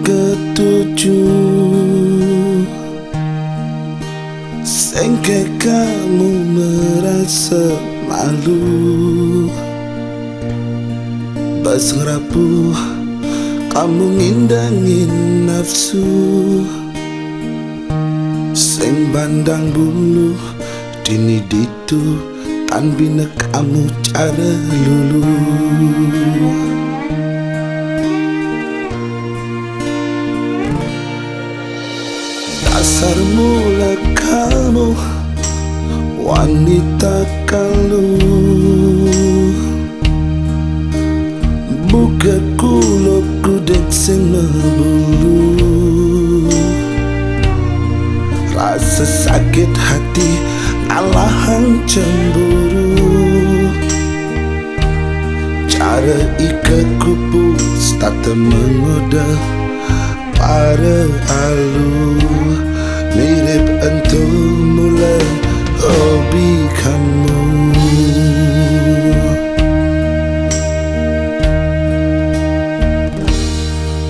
ketujuh, sengke kamu merasa malu. Basah rapuh kamu ngindangin nafsu, sing bandang bulu dini ditu tan bina kamu cara lulu. Dasar mula kamu wanita kaluh, buka kulo kudek sing membulu. Rasa sakit hati alahang cemburu, cara ika kupus tata mengoda para alu. Mirip entu mulai hobi kamu.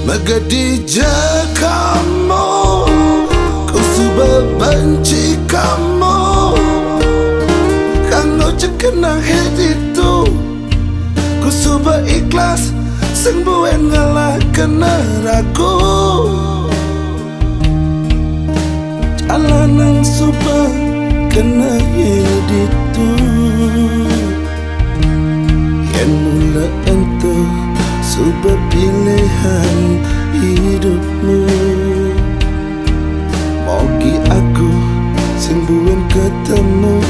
Megadija kamu, ku suba benci kamu. Kano cekena heditu, ku suba ikhlas sembuen ngalah kena ragu. Alanang suba kena heditu, yang mula ento suba pilihan hidupmu. Mogi aku sembuhan ketemu,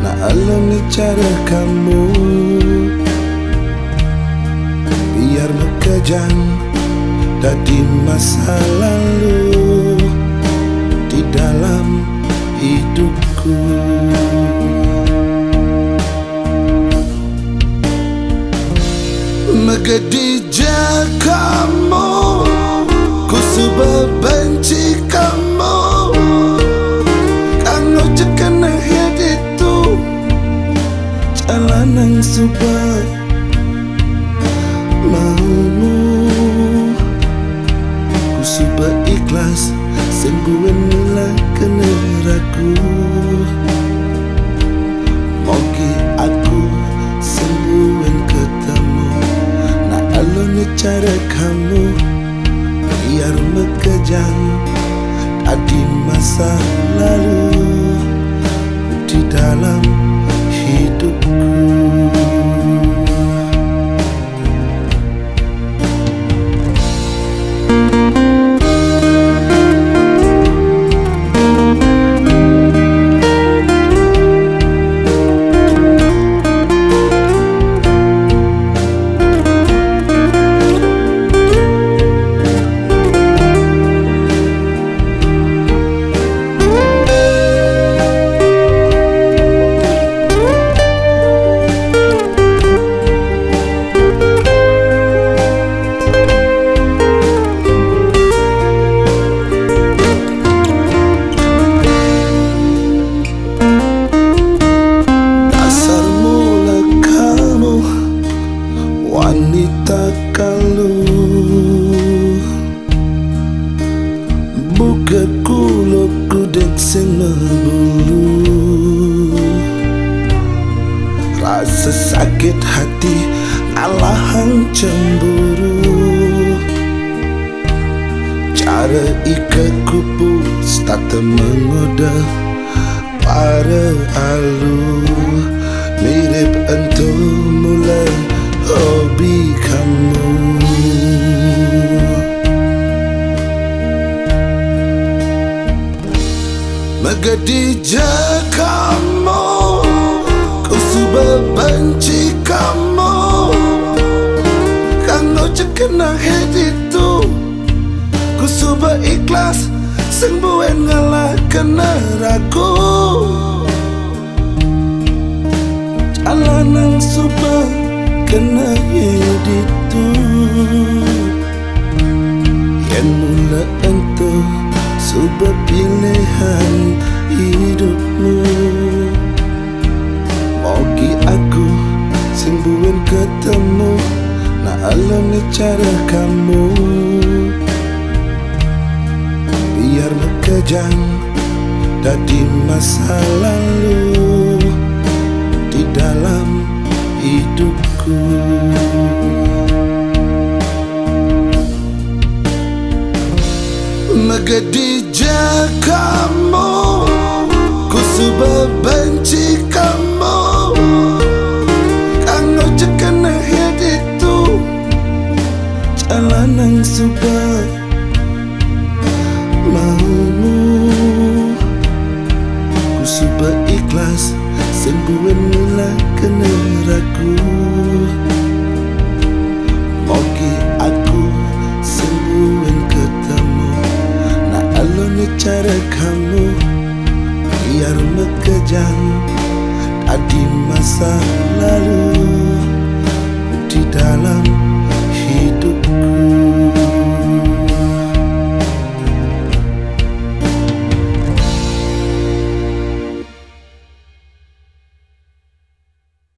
na alami cara kamu. Biar mekejang dari masa lalu di dalam hidupku. Megadija kamu, ku suba benci kamu. Kano cekena heditu, jalanang suba maumu. Ku suba ikhlas sembuhan mula kena ragu. Mogi aku sembuhan ketemu, na alone cara kamu. Biar mekejang tadi masa lalu di dalam hidupku. Wanita kaluh, buka kulo kudek sing membulu. Rasa sakit hati alahang cemburu, cara ika kupus tata mengoda para alu. Mirip entu mulai hobi kamu. Megadija kamu, ku suba benci kamu. Kano cekena heditu, ku suba ikhlas sembuen ngalah kena ragu. Alanang suba kena heditu, yang mula ento suba pilihan hidupmu. Mogi aku sembuhan ketemu, na alami cara kamu. panjang dari masa lalu di dalam hidupku. Megedija kamu, ku sudah benci kamu. Kanggo cekana itu jalan yang sudah maumu. Ku sudah ikhlas sembuhan mula kena ragu.